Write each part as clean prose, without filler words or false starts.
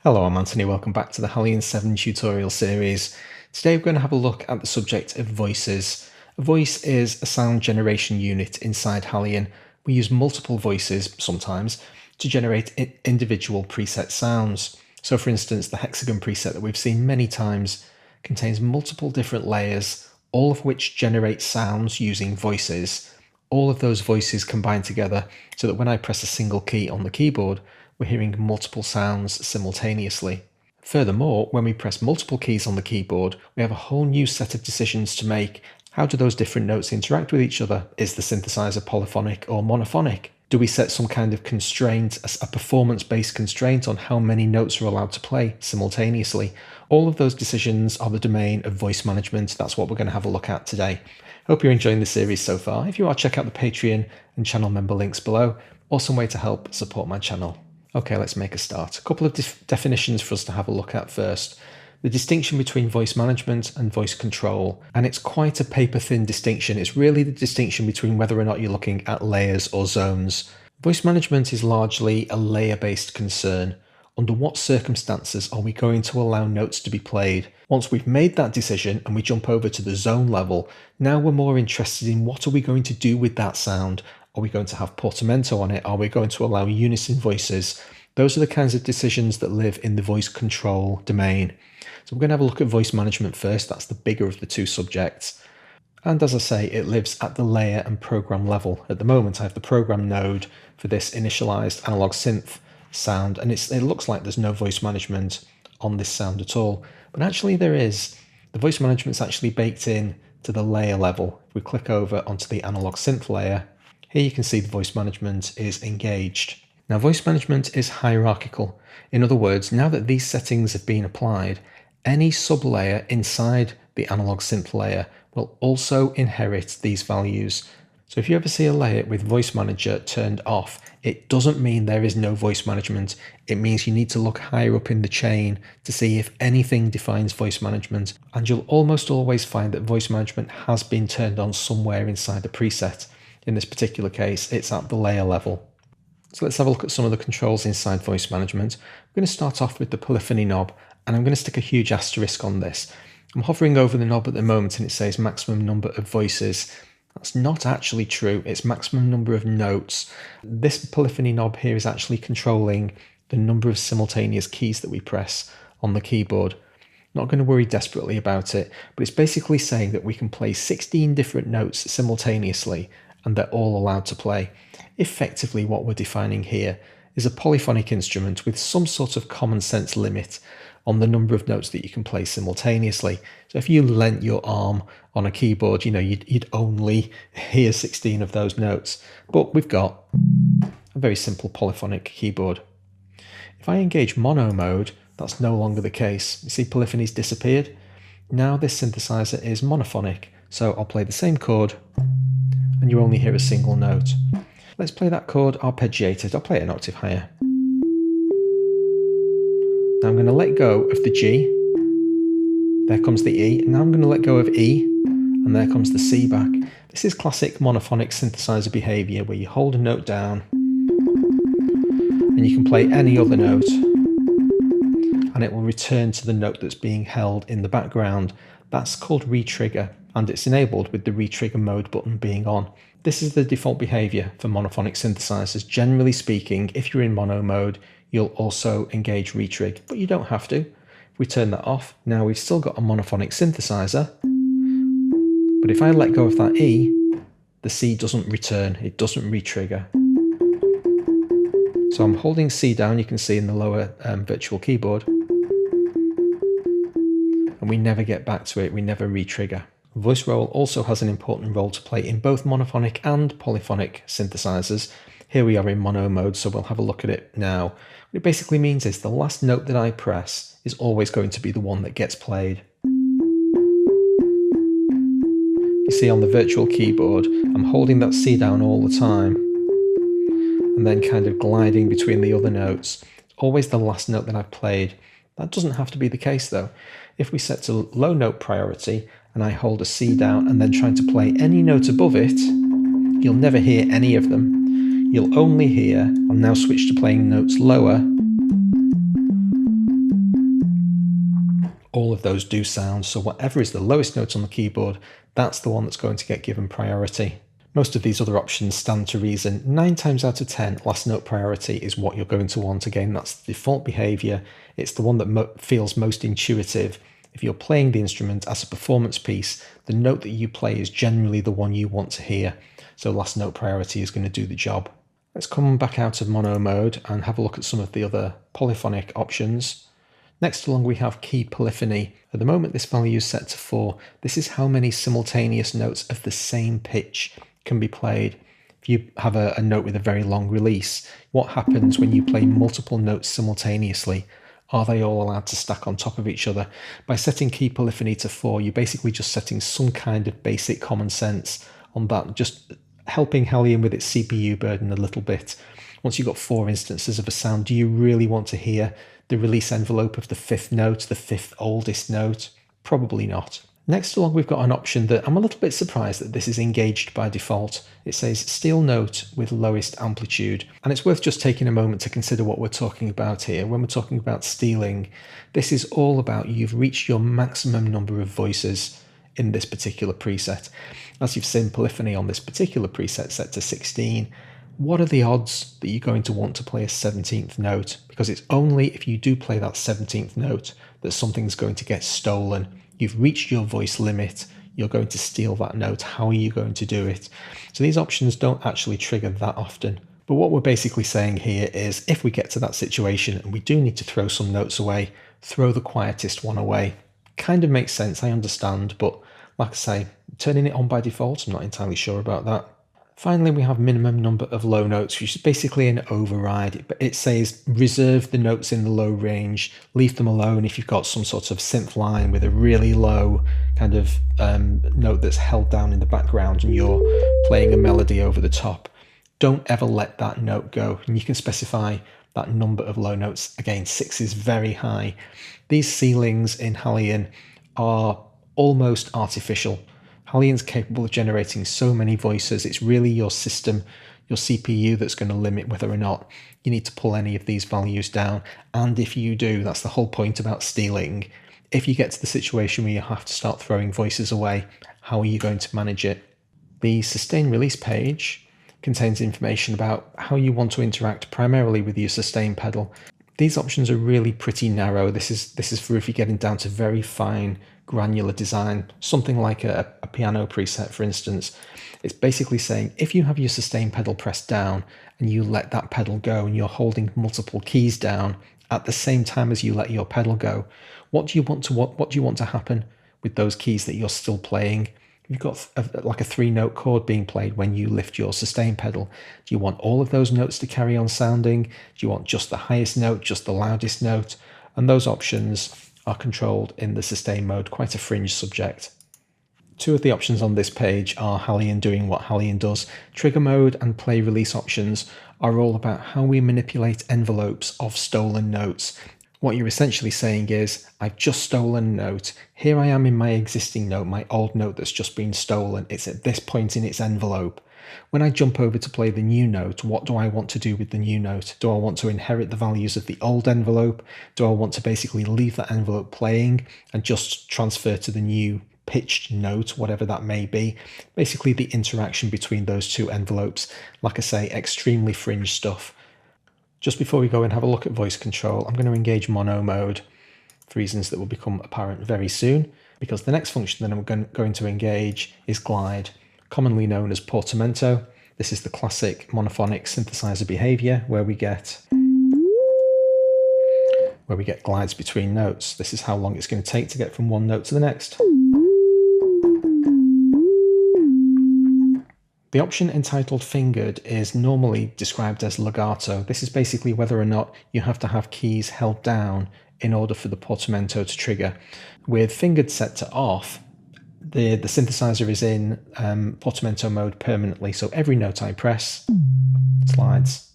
Hello, I'm Anthony. Welcome back to the Halion 7 tutorial series. Today we're going to have a look at the subject of voices. A voice is a sound generation unit inside Halion. We use multiple voices sometimes to generate individual preset sounds. So for instance, the hexagon preset that we've seen many times contains multiple different layers, all of which generate sounds using voices. All of those voices combine together so that when I press a single key on the keyboard, we're hearing multiple sounds simultaneously. Furthermore, when we press multiple keys on the keyboard, we have a whole new set of decisions to make. How do those different notes interact with each other? Is the synthesizer polyphonic or monophonic? Do we set some kind of constraint, a performance-based constraint on how many notes are allowed to play simultaneously? All of those decisions are the domain of voice management. That's what we're going to have a look at today. Hope you're enjoying the series so far. If you are, check out the Patreon and channel member links below. Awesome way to help support my channel. Okay, let's make a start. A couple of definitions for us to have a look at first. The distinction between voice management and voice control, and it's quite a paper-thin distinction. It's really the distinction between whether or not you're looking at layers or zones. Voice management is largely a layer-based concern. Under what circumstances are we going to allow notes to be played? Once we've made that decision and we jump over to the zone level, now we're more interested in what are we going to do with that sound? Are we going to have portamento on it? Are we going to allow unison voices? Those are the kinds of decisions that live in the voice control domain. So we're going to have a look at voice management first. That's the bigger of the two subjects. And as I say, it lives at the layer and program level. At the moment, I have the program node for this initialized analog synth sound, and it looks like there's no voice management on this sound at all. But actually there is. The voice management's actually baked in to the layer level. If we click over onto the analog synth layer, here you can see the voice management is engaged. Now, voice management is hierarchical. In other words, now that these settings have been applied, any sublayer inside the analog synth layer will also inherit these values. So if you ever see a layer with voice manager turned off, it doesn't mean there is no voice management. It means you need to look higher up in the chain to see if anything defines voice management. And you'll almost always find that voice management has been turned on somewhere inside the preset. In this particular case, it's at the layer level. So let's have a look at some of the controls inside voice management. I'm going to start off with the polyphony knob, and I'm going to stick a huge asterisk on this. I'm hovering over the knob at the moment and it says maximum number of voices. That's not actually true. It's maximum number of notes. This polyphony knob here is actually controlling the number of simultaneous keys that we press on the keyboard. Not going to worry desperately about it, but it's basically saying that we can play 16 different notes simultaneously and they're all allowed to play. Effectively, what we're defining here is a polyphonic instrument with some sort of common sense limit on the number of notes that you can play simultaneously. So if you lent your arm on a keyboard, you'd only hear 16 of those notes. But we've got a very simple polyphonic keyboard. If I engage mono mode, that's no longer the case. You see, polyphony's disappeared. Now this synthesizer is monophonic. So I'll play the same chord and you only hear a single note. Let's play that chord arpeggiated. I'll play it an octave higher. Now I'm going to let go of the G. There comes the E. And now I'm going to let go of E. And there comes the C back. This is classic monophonic synthesizer behavior where you hold a note down and you can play any other note and it will return to the note that's being held in the background. That's called retrigger, and it's enabled with the retrigger mode button being on. This is the default behavior for monophonic synthesizers. Generally speaking, if you're in mono mode, you'll also engage retrig, but you don't have to. If we turn that off, now we've still got a monophonic synthesizer, but if I let go of that E, the C doesn't return, it doesn't retrigger. So I'm holding C down, you can see in the lower virtual keyboard, and we never get back to it, we never retrigger. Voice roll also has an important role to play in both monophonic and polyphonic synthesizers. Here we are in mono mode, so we'll have a look at it now. What it basically means is the last note that I press is always going to be the one that gets played. You see on the virtual keyboard, I'm holding that C down all the time and then kind of gliding between the other notes. Always the last note that I've played. That doesn't have to be the case though. If we set to low note priority and I hold a C down and then try to play any note above it, you'll never hear any of them. You'll only hear, I'll now switch to playing notes lower, all of those do sound, so whatever is the lowest note on the keyboard, that's the one that's going to get given priority. Most of these other options stand to reason. 9 times out of 10, last note priority is what you're going to want. Again, that's the default behavior. It's the one that feels most intuitive. If you're playing the instrument as a performance piece, the note that you play is generally the one you want to hear. So last note priority is going to do the job. Let's come back out of mono mode and have a look at some of the other polyphonic options. Next along we have key polyphony. At the moment this value is set to 4. This is how many simultaneous notes of the same pitch can be played. If you have a note with a very long release, what happens when you play multiple notes simultaneously? Are they all allowed to stack on top of each other? By setting key polyphony to 4, you're basically just setting some kind of basic common sense on that, just helping Halion with its CPU burden a little bit. Once you've got 4 instances of a sound, do you really want to hear the release envelope of the 5th note, the 5th oldest note? Probably not. Next along we've got an option that I'm a little bit surprised that this is engaged by default. It says steal note with lowest amplitude, and it's worth just taking a moment to consider what we're talking about here. When we're talking about stealing, this is all about you've reached your maximum number of voices in this particular preset. As you've seen, polyphony on this particular preset set to 16. What are the odds that you're going to want to play a 17th note? Because it's only if you do play that 17th note that something's going to get stolen. You've reached your voice limit, you're going to steal that note. How are you going to do it? So these options don't actually trigger that often. But what we're basically saying here is if we get to that situation and we do need to throw some notes away, throw the quietest one away. Kind of makes sense, I understand, but like I say, turning it on by default, I'm not entirely sure about that. Finally, we have minimum number of low notes, which is basically an override. It says reserve the notes in the low range, leave them alone if you've got some sort of synth line with a really low kind of note that's held down in the background and you're playing a melody over the top. Don't ever let that note go. And you can specify that number of low notes. Again, 6 is very high. These ceilings in Halion are almost artificial. Halion's capable of generating so many voices. It's really your system, your CPU that's going to limit whether or not you need to pull any of these values down. And if you do, that's the whole point about stealing. If you get to the situation where you have to start throwing voices away, how are you going to manage it? The sustain release page contains information about how you want to interact primarily with your sustain pedal. These options are really pretty narrow. This is for if you're getting down to very fine granular design, something like a piano preset, for instance. It's basically saying if you have your sustain pedal pressed down and you let that pedal go and you're holding multiple keys down at the same time as you let your pedal go, what do you want to happen with those keys that you're still playing? You've got like a 3-note chord being played when you lift your sustain pedal. Do you want all of those notes to carry on sounding? Do you want just the highest note, just the loudest note? And those options are controlled in the sustain mode, quite a fringe subject. 2 of the options on this page are Halion doing what Halion does. Trigger mode and play release options are all about how we manipulate envelopes of stolen notes. What you're essentially saying is, I've just stolen a note. Here I am in my existing note, my old note that's just been stolen. It's at this point in its envelope. When I jump over to play the new note, what do I want to do with the new note? Do I want to inherit the values of the old envelope? Do I want to basically leave that envelope playing and just transfer to the new pitched note, whatever that may be? Basically the interaction between those 2 envelopes. Like I say, extremely fringe stuff. Just before we go and have a look at voice control, I'm going to engage mono mode for reasons that will become apparent very soon, because the next function that I'm going to engage is glide, commonly known as portamento. This is the classic monophonic synthesizer behavior where we get glides between notes. This is how long it's going to take to get from one note to the next. The option entitled fingered is normally described as legato. This is basically whether or not you have to have keys held down in order for the portamento to trigger. With fingered set to off, the synthesizer is in portamento mode permanently, so every note I press slides,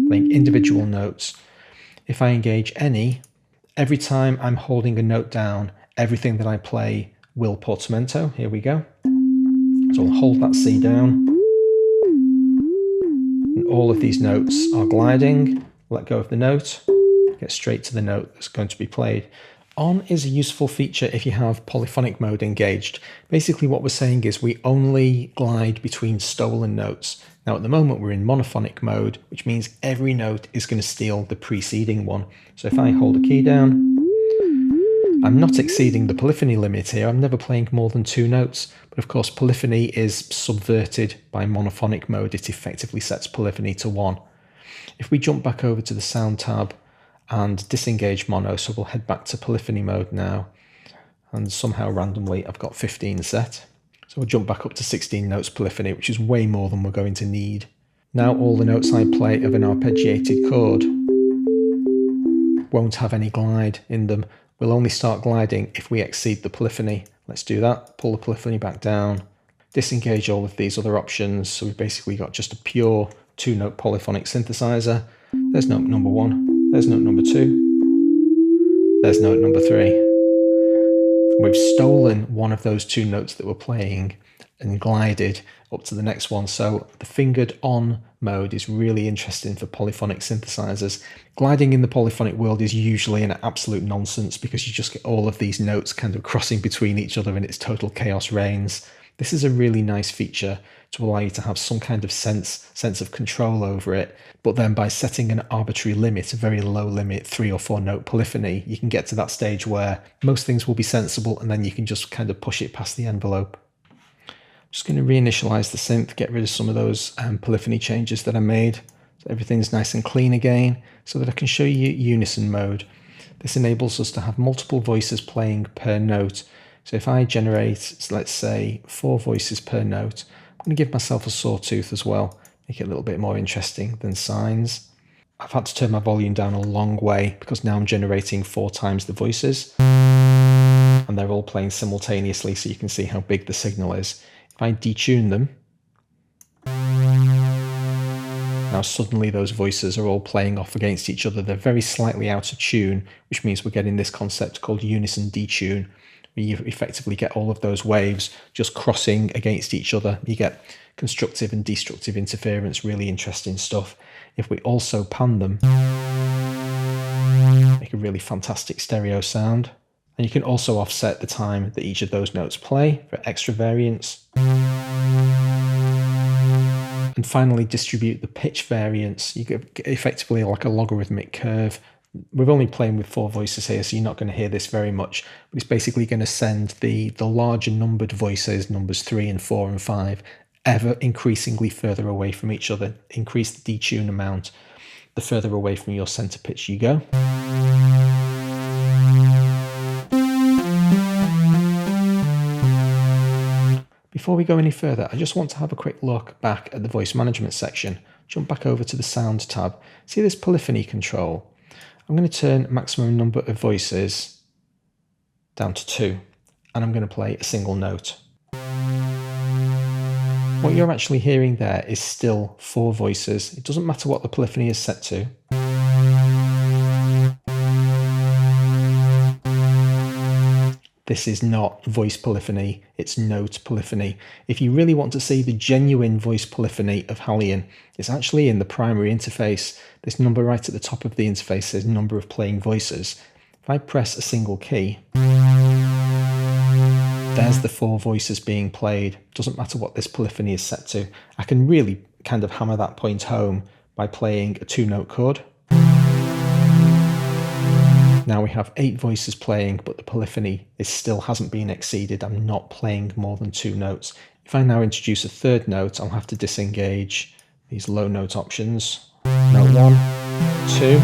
playing individual notes. If I engage any, every time I'm holding a note down, everything that I play will portamento. Here we go. So I'll hold that C down, and all of these notes are gliding. Let go of the note, get straight to the note that's going to be played. On is a useful feature if you have polyphonic mode engaged. Basically what we're saying is we only glide between stolen notes. Now at the moment we're in monophonic mode, which means every note is going to steal the preceding one. So if I hold a key down, I'm not exceeding the polyphony limit here. I'm never playing more than 2 notes. But of course polyphony is subverted by monophonic mode. It effectively sets polyphony to 1. If we jump back over to the sound tab and disengage mono, so we'll head back to polyphony mode now, and somehow randomly I've got 15 set. So we'll jump back up to 16 notes polyphony, which is way more than we're going to need. Now all the notes I play of an arpeggiated chord won't have any glide in them. We'll only start gliding if we exceed the polyphony. Let's do that. Pull the polyphony back down, disengage all of these other options. So we've basically got just a pure 2-note polyphonic synthesizer. There's note number 1, there's note number 2, there's note number 3. We've stolen one of those 2 notes that we're playing and glided up to the next one. So the fingered on mode is really interesting for polyphonic synthesizers. Gliding in the polyphonic world is usually an absolute nonsense because you just get all of these notes kind of crossing between each other and it's total chaos reigns. This is a really nice feature to allow you to have some kind of sense of control over it, but then by setting an arbitrary limit, a very low limit, 3 or 4 note polyphony, you can get to that stage where most things will be sensible and then you can just kind of push it past the envelope. Just going to reinitialize the synth, get rid of some of those polyphony changes that I made, so everything's nice and clean again, so that I can show you unison mode. This enables us to have multiple voices playing per note. So if I generate, let's say, 4 voices per note, I'm going to give myself a sawtooth as well, make it a little bit more interesting than sines. I've had to turn my volume down a long way because now I'm generating 4 times the voices and they're all playing simultaneously, so you can see how big the signal is. If I detune them, now suddenly those voices are all playing off against each other. They're very slightly out of tune, which means we're getting this concept called unison detune, where you effectively get all of those waves just crossing against each other. You get constructive and destructive interference, really interesting stuff. If we also pan them, make a really fantastic stereo sound. And you can also offset the time that each of those notes play for extra variance. And finally distribute the pitch variance. You get effectively like a logarithmic curve. We're only playing with 4 voices here, so you're not going to hear this very much, but it's basically going to send the larger numbered voices, numbers 3 and 4 and 5, ever increasingly further away from each other. Increase the detune amount, the further away from your center pitch you go. Before we go any further, I just want to have a quick look back at the voice management section. Jump back over to the sound tab. See this polyphony control? I'm going to turn maximum number of voices down to 2, and I'm going to play a single note. What you're actually hearing there is still 4 voices. It doesn't matter what the polyphony is set to. This is not voice polyphony, it's note polyphony. If you really want to see the genuine voice polyphony of Halion, it's actually in the primary interface. This number right at the top of the interface says number of playing voices. If I press a single key, there's the 4 voices being played. Doesn't matter what this polyphony is set to. I can really kind of hammer that point home by playing a 2-note chord. Now we have 8 voices playing, but the polyphony still hasn't been exceeded. I'm not playing more than 2 notes. If I now introduce a 3rd note, I'll have to disengage these low note options. Note 1, 2.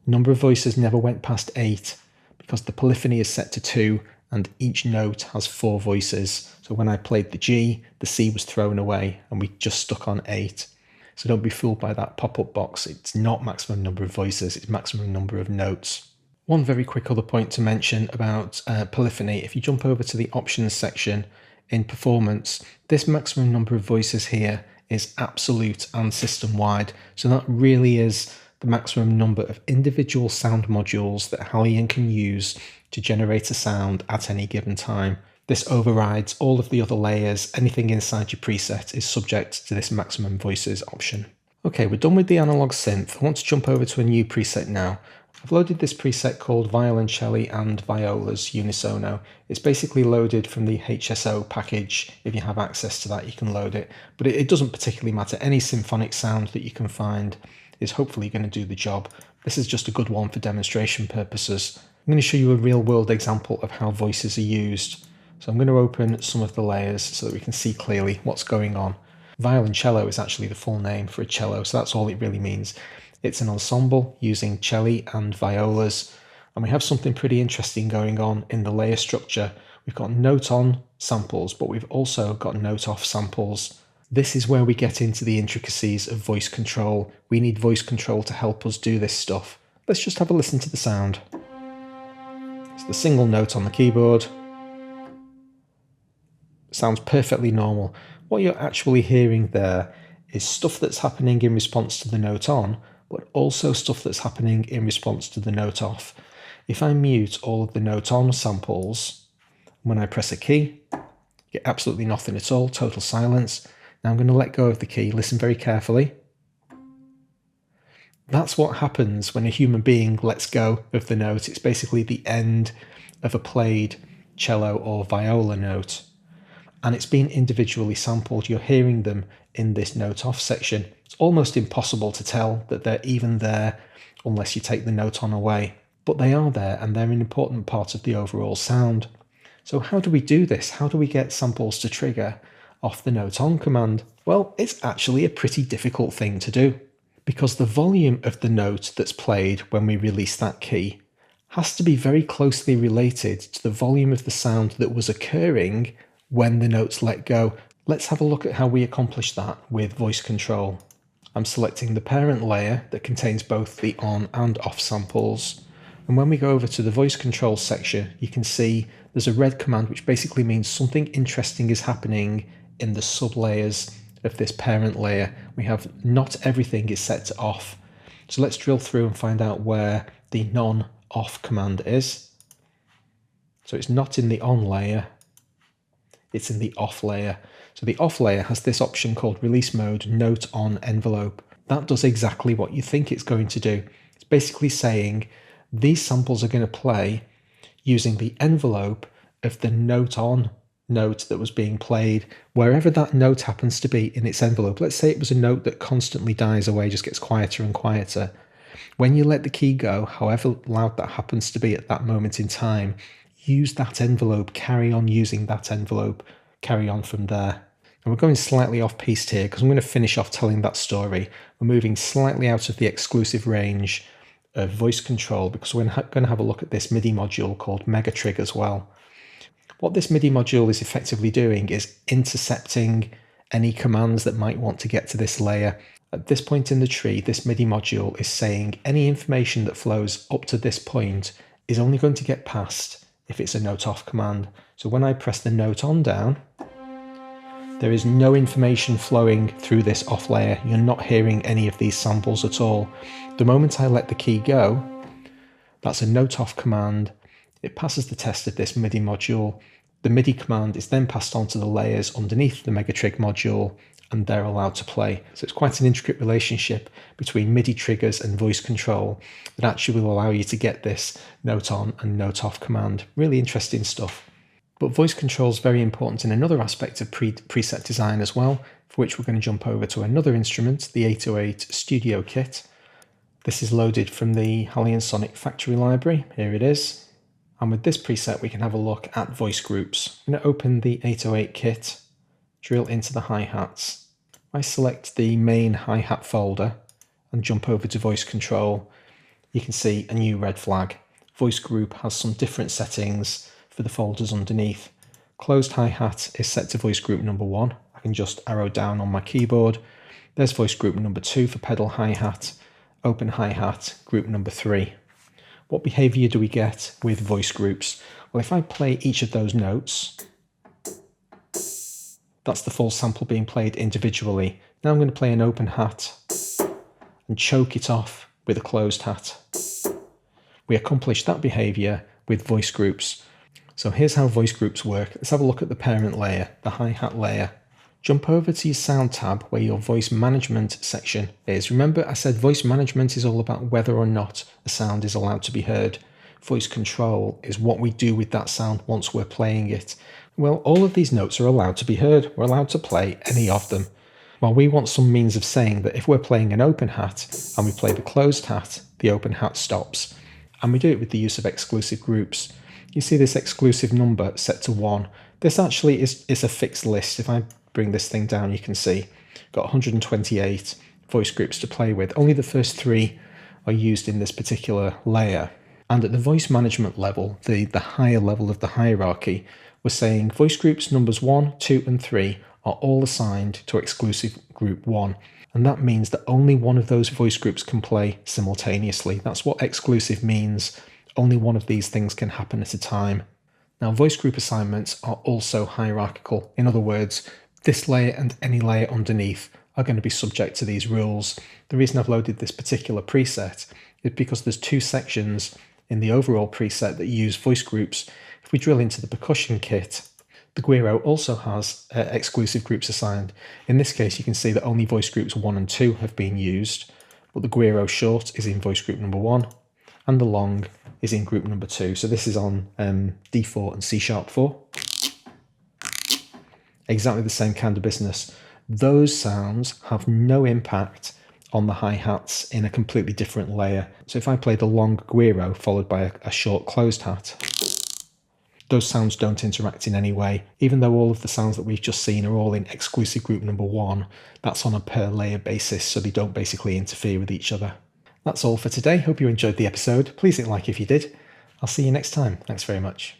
Number of voices never went past 8 because the polyphony is set to 2 and each note has 4 voices. So when I played the G, the C was thrown away and we just stuck on 8. So don't be fooled by that pop-up box. It's not maximum number of voices, it's maximum number of notes. One very quick other point to mention about polyphony, if you jump over to the options section in performance, this maximum number of voices here is absolute and system-wide. So that really is the maximum number of individual sound modules that Halion can use to generate a sound at any given time. This overrides all of the other layers. Anything inside your preset is subject to this maximum voices option. Okay, we're done with the analog synth. I want to jump over to a new preset now. I've loaded this preset called Violoncelli and Violas Unisono. It's basically loaded from the HSO package. If you have access to that, you can load it. But it doesn't particularly matter. Any symphonic sound that you can find is hopefully going to do the job. This is just a good one for demonstration purposes. I'm going to show you a real-world example of how voices are used. So I'm going to open some of the layers so that we can see clearly what's going on. Violoncello is actually the full name for a cello, so that's all it really means. It's an ensemble using celli and violas, and we have something pretty interesting going on in the layer structure. We've got note-on samples, but we've also got note-off samples. This is where we get into the intricacies of voice control. We need voice control to help us do this stuff. Let's just have a listen to the sound. It's the single note on the keyboard. Sounds perfectly normal. What you're actually hearing there is stuff that's happening in response to the note on, but also stuff that's happening in response to the note off. If I mute all of the note on samples, when I press a key, you get absolutely nothing at all, total silence. Now I'm going to let go of the key, listen very carefully. That's what happens when a human being lets go of the note. It's basically the end of a played cello or viola note. And it's been individually sampled. You're hearing them in this note off section. It's almost impossible to tell that they're even there unless you take the note on away. But they are there, and they're an important part of the overall sound. So how do we do this? How do we get samples to trigger off the note on command? Well, it's actually a pretty difficult thing to do, because the volume of the note that's played when we release that key has to be very closely related to the volume of the sound that was occurring when the notes let go. Let's have a look at how we accomplish that with voice control. I'm selecting the parent layer that contains both the on and off samples. And when we go over to the voice control section, you can see there's a red command, which basically means something interesting is happening in the sub-layers of this parent layer. We have not everything is set to off. So let's drill through and find out where the non-off command is. So it's not in the on layer, it's in the off layer. So the off layer has this option called release mode note on envelope. That does exactly what you think it's going to do. It's basically saying these samples are going to play using the envelope of the note on note that was being played, wherever that note happens to be in its envelope. Let's say it was a note that constantly dies away, just gets quieter and quieter. When you let the key go, however loud that happens to be at that moment in time, use that envelope, carry on using that envelope, carry on from there. And we're going slightly off piste here because I'm going to finish off telling that story. We're moving slightly out of the exclusive range of voice control because we're going to have a look at this MIDI module called Megatrig as well. What this MIDI module is effectively doing is intercepting any commands that might want to get to this layer. At this point in the tree, this MIDI module is saying any information that flows up to this point is only going to get passed if it's a note off command. So when I press the note on down, there is no information flowing through this off layer. You're not hearing any of these samples at all. The moment I let the key go, that's a note off command. It passes the test of this MIDI module. The MIDI command is then passed on to the layers underneath the Megatrig module, and they're allowed to play. So it's quite an intricate relationship between MIDI triggers and voice control that actually will allow you to get this note on and note off command. Really interesting stuff. But voice control is very important in another aspect of preset design as well, for which we're going to jump over to another instrument, the 808 Studio Kit. This is loaded from the Halion Sonic factory library. Here it is. And with this preset, we can have a look at voice groups. I'm going to open the 808 kit, drill into the hi-hats. I select the main hi-hat folder and jump over to voice control. You can see a new red flag. Voice group has some different settings for the folders underneath. Closed hi-hat is set to voice group number 1. I can just arrow down on my keyboard. There's voice group number 2 for pedal hi-hat. Open hi-hat, group number 3. What behavior do we get with voice groups? Well, if I play each of those notes, that's the full sample being played individually. Now I'm going to play an open hat and choke it off with a closed hat. We accomplish that behavior with voice groups. So here's how voice groups work. Let's have a look at the parent layer, the hi-hat layer. Jump over to your sound tab where your voice management section is. Remember I said voice management is all about whether or not a sound is allowed to be heard. Voice control is what we do with that sound once we're playing it. Well, all of these notes are allowed to be heard. We're allowed to play any of them. Well, we want some means of saying that if we're playing an open hat and we play the closed hat, the open hat stops. And we do it with the use of exclusive groups. You see this exclusive number set to 1. This actually is a fixed list. If I bring this thing down, you can see got 128 voice groups to play with. Only the first 3 are used in this particular layer. And at the voice management level, the higher level of the hierarchy, we're saying voice groups numbers 1, 2, and 3 are all assigned to exclusive group 1. And that means that only one of those voice groups can play simultaneously. That's what exclusive means. Only one of these things can happen at a time. Now, voice group assignments are also hierarchical. In other words, this layer and any layer underneath are going to be subject to these rules. The reason I've loaded this particular preset is because there's 2 sections in the overall preset that use voice groups. If we drill into the percussion kit, the Guiro also has exclusive groups assigned. In this case, you can see that only voice groups 1 and 2 have been used, but the Guiro short is in voice group number 1, and the long is in group number 2. So this is on D4 and C#4. Exactly the same kind of business. Those sounds have no impact on the hi-hats in a completely different layer. So if I play the long Guiro followed by a short closed hat, those sounds don't interact in any way. Even though all of the sounds that we've just seen are all in exclusive group number 1, that's on a per layer basis, so they don't basically interfere with each other. That's all for today. Hope you enjoyed the episode. Please hit like if you did. I'll see you next time. Thanks very much.